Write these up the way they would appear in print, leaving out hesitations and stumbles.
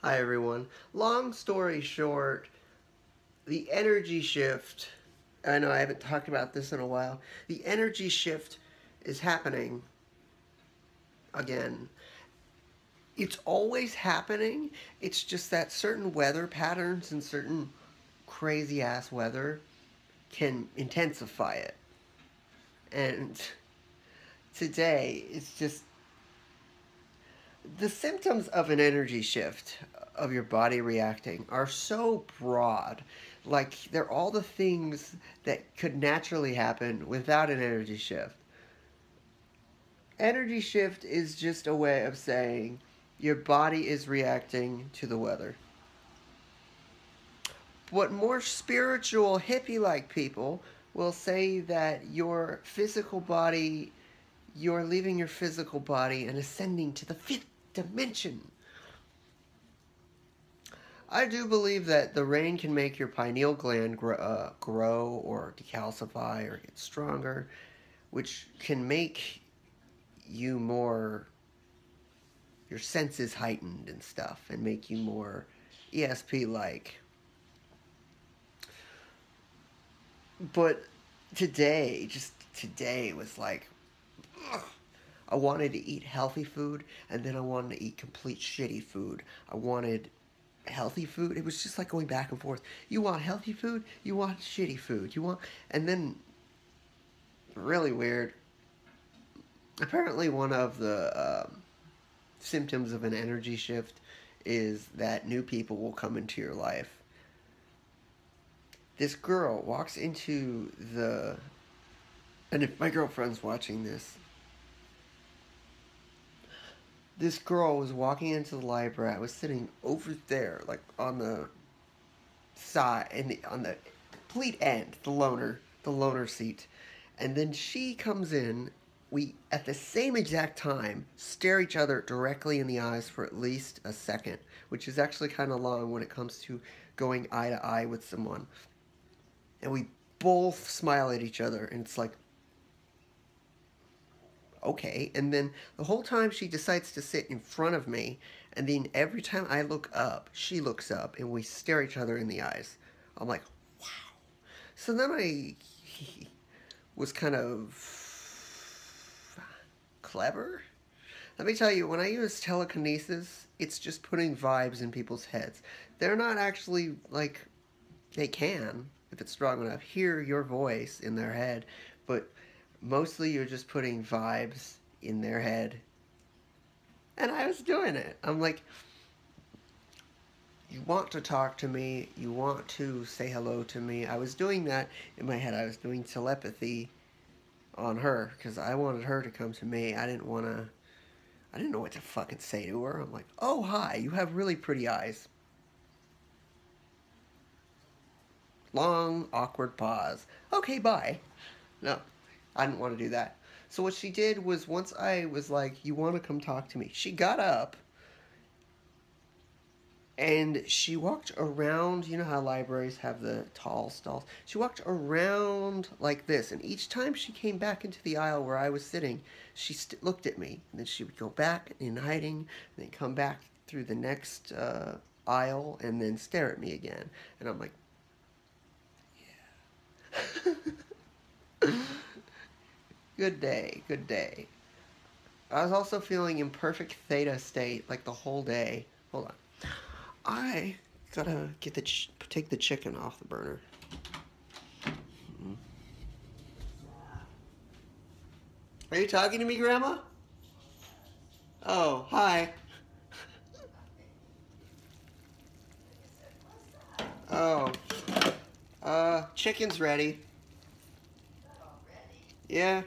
Hi everyone. Long story short, the energy shift, I know I haven't talked about this in a while. The energy shift is happening again. It's always happening. It's just that certain weather patterns and certain crazy ass weather can intensify it. And today, it's just the symptoms of an energy shift of your body reacting are so broad. Like, they're all the things that could naturally happen without an energy shift. Energy shift is just a way of saying your body is reacting to the weather. What more spiritual, hippie like people will say that your physical body, you're leaving your physical body and ascending to the fifth dimension. I do believe that the rain can make your pineal gland grow or decalcify or get stronger, which can make you more, your senses heightened and stuff, and make you more ESP-like. But today, just today was like, ugh. I wanted to eat healthy food, and then I wanted to eat complete shitty food. I wanted healthy food. It was just like going back and forth. You want healthy food, you want shitty food. You want, and then really weird. Apparently, one of the symptoms of an energy shift is that new people will come into your life. This girl walks into the, and if my girlfriend's watching this girl was walking into the library. I was sitting over there, like on the side, on the complete end, the loner seat. And then she comes in. We, at the same exact time, stare each other directly in the eyes for at least a second, which is actually kind of long when it comes to going eye to eye with someone. And we both smile at each other, and it's like, okay. And then the whole time she decides to sit in front of me, and then every time I look up, she looks up, and we stare each other in the eyes. I'm like, wow. So then I was kind of clever. Let me tell you, when I use telekinesis, it's just putting vibes in people's heads. They're not actually, like, they can, if it's strong enough, hear your voice in their head, but mostly you're just putting vibes in their head. And I was doing it. I'm like, you want to talk to me, you want to say hello to me. I was doing that in my head. I was doing telepathy on her because I wanted her to come to me. I didn't know what to fucking say to her. I'm like, oh, hi, you have really pretty eyes. Long, awkward pause. Okay, bye. No, I didn't want to do that. So what she did was, once I was like, you want to come talk to me, she got up and she walked around. You know how libraries have the tall stalls? She walked around like this, and each time she came back into the aisle where I was sitting, she looked at me, and then she would go back in hiding, and then come back through the next aisle, and then stare at me again. And I'm like, yeah. Good day, good day. I was also feeling in perfect theta state like the whole day. Hold on. I gotta take the chicken off the burner. Are you talking to me, Grandma? Oh, hi. Oh, chicken's ready. Yeah.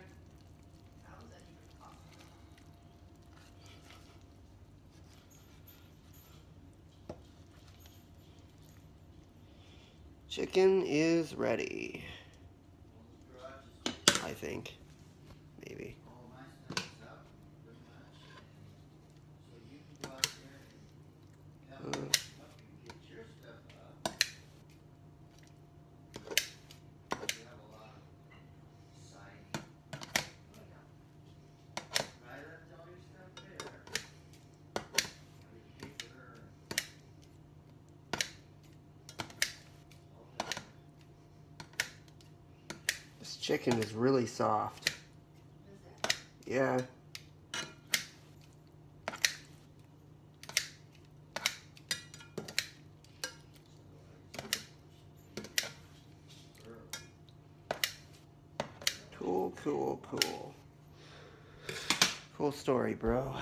Chicken is ready. I think. Maybe. Uh, chicken is really soft. Yeah. Cool, cool, cool. Cool story, bro.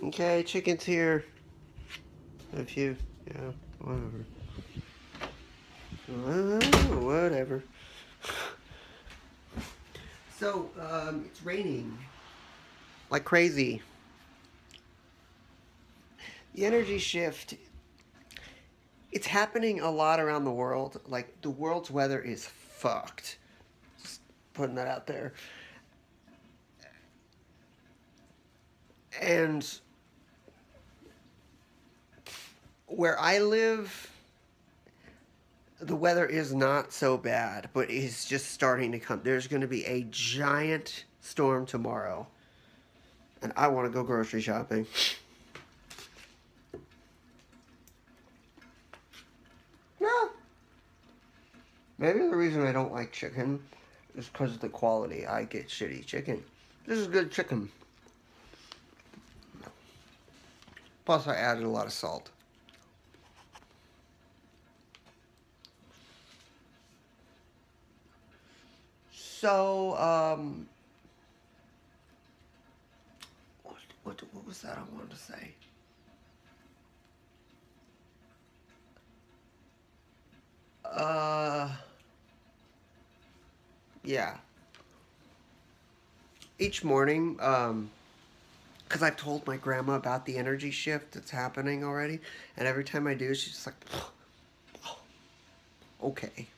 Okay, chicken's here. If you, yeah, whatever. Whatever. So, it's raining like crazy. The energy shift, it's happening a lot around the world. Like, the world's weather is fucked. Just putting that out there. And where I live, the weather is not so bad, but it's just starting to come. There's going to be a giant storm tomorrow, and I want to go grocery shopping. Yeah. Maybe the reason I don't like chicken is because of the quality. I get shitty chicken. This is good chicken. Plus, I added a lot of salt. So, what was that I wanted to say? Yeah. Each morning, because I've told my grandma about the energy shift that's happening already, and every time I do, she's just like, okay.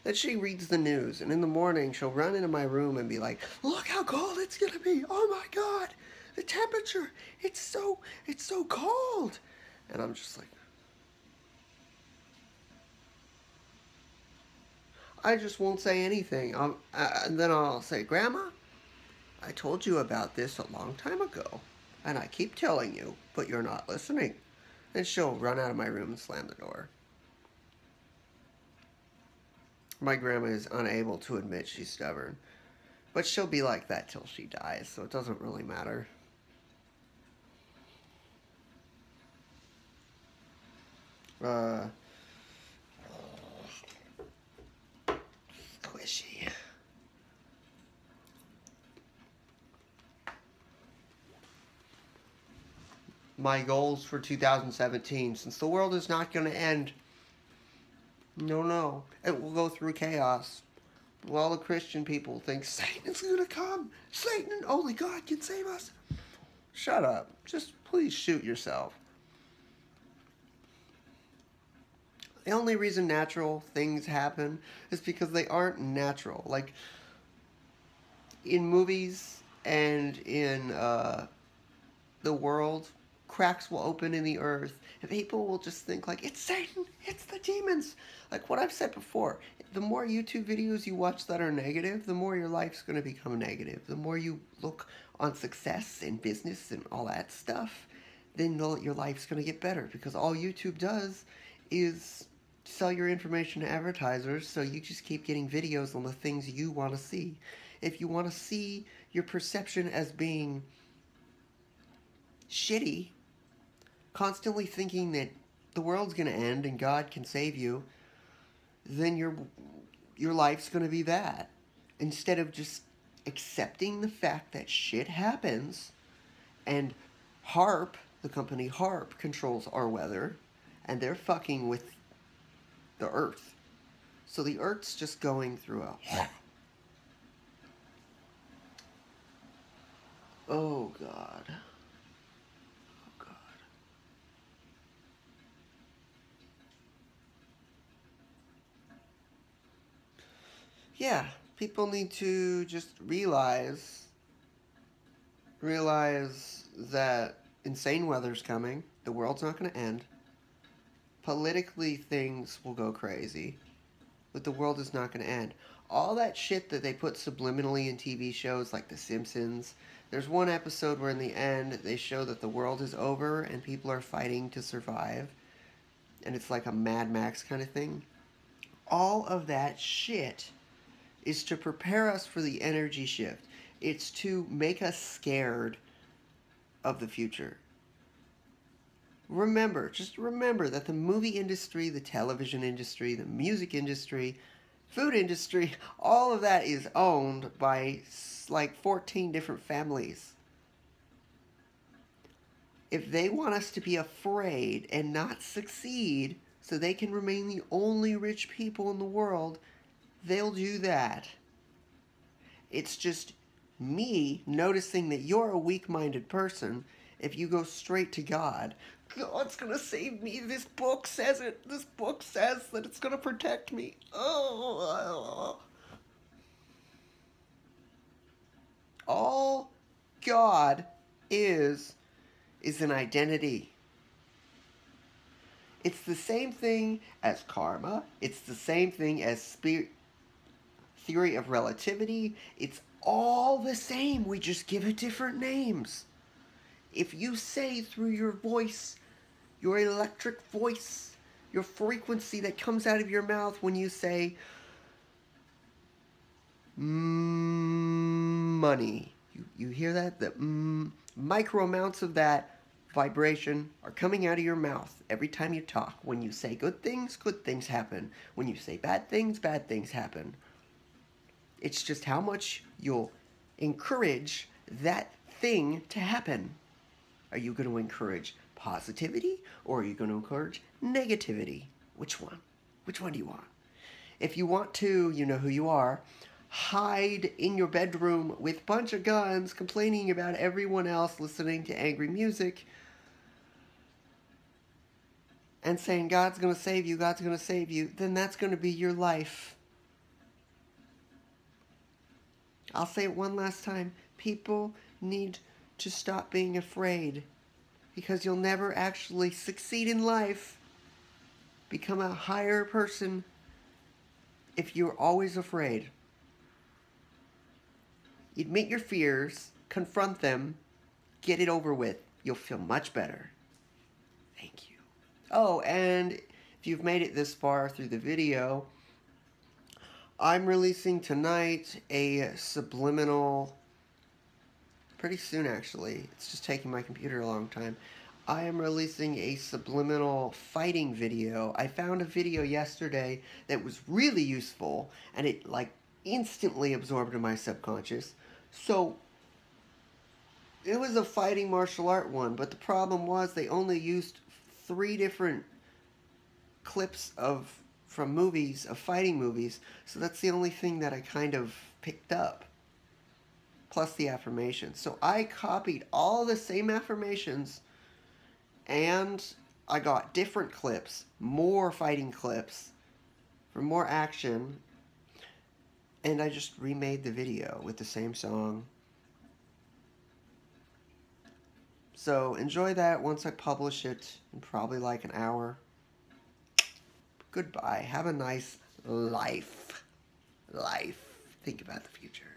Then she reads the news, and in the morning, she'll run into my room and be like, look how cold it's gonna be. Oh my God, the temperature, it's so cold. And I'm just like, I just won't say anything. And then I'll say, Grandma, I told you about this a long time ago, and I keep telling you, but you're not listening. And she'll run out of my room and slam the door. My grandma is unable to admit she's stubborn, but she'll be like that till she dies, so it doesn't really matter. Squishy. My goals for 2017, since the world is not going to end. No. It will go through chaos. Well, all the Christian people think Satan's going to come. Satan and only God can save us. Shut up. Just please shoot yourself. The only reason natural things happen is because they aren't natural. Like, in movies and in the world, cracks will open in the earth, and people will just think like, it's Satan, it's the demons. Like what I've said before, the more YouTube videos you watch that are negative, the more your life's going to become negative. The more you look on success and business and all that stuff, then your life's going to get better, because all YouTube does is sell your information to advertisers, so you just keep getting videos on the things you want to see. If you want to see your perception as being shitty, constantly thinking that the world's going to end and God can save you, then your life's going to be that. Instead of just accepting the fact that shit happens, and HARP, the company HARP, controls our weather, and they're fucking with the Earth. So the Earth's just going through a... Oh, God. Oh, God. Yeah, people need to just realize that insane weather's coming. The world's not going to end. Politically, things will go crazy, but the world is not going to end. All that shit that they put subliminally in TV shows like The Simpsons. There's one episode where in the end they show that the world is over and people are fighting to survive, and it's like a Mad Max kind of thing. All of that shit is to prepare us for the energy shift. It's to make us scared of the future. Just remember that the movie industry, the television industry, the music industry, food industry, all of that is owned by like 14 different families. If they want us to be afraid and not succeed so they can remain the only rich people in the world, they'll do that. It's just me noticing that you're a weak-minded person. If you go straight to God, God's gonna save me. This book says it. This book says that it's gonna protect me. Oh. All God is an identity. It's the same thing as karma. It's the same thing as theory of relativity. It's all the same. We just give it different names. If you say through your voice, your electric voice, your frequency that comes out of your mouth when you say money, you hear that? The micro amounts of that vibration are coming out of your mouth every time you talk. When you say good things happen. When you say bad things happen. It's just how much you'll encourage that thing to happen. Are you going to encourage positivity or are you going to encourage negativity? Which one? Which one do you want? If you want to, you know who you are, hide in your bedroom with a bunch of guns complaining about everyone else listening to angry music and saying God's going to save you, God's going to save you, then that's going to be your life. I'll say it one last time. People need to stop being afraid, because you'll never actually succeed in life, become a higher person, if you're always afraid. Admit your fears, confront them, get it over with. You'll feel much better. Thank you. Oh, and if you've made it this far through the video, I'm releasing tonight a subliminal, pretty soon actually, it's just taking my computer a long time. I am releasing a subliminal fighting video. I found a video yesterday that was really useful, and it like instantly absorbed in my subconscious. So it was a fighting martial art one, but the problem was they only used 3 different clips from movies, of fighting movies, so that's the only thing that I kind of picked up, plus the affirmations. So I copied all the same affirmations, and I got different clips, more fighting clips, for more action, and I just remade the video with the same song. So enjoy that once I publish it in probably like an hour. Goodbye. Have a nice life. Think about the future.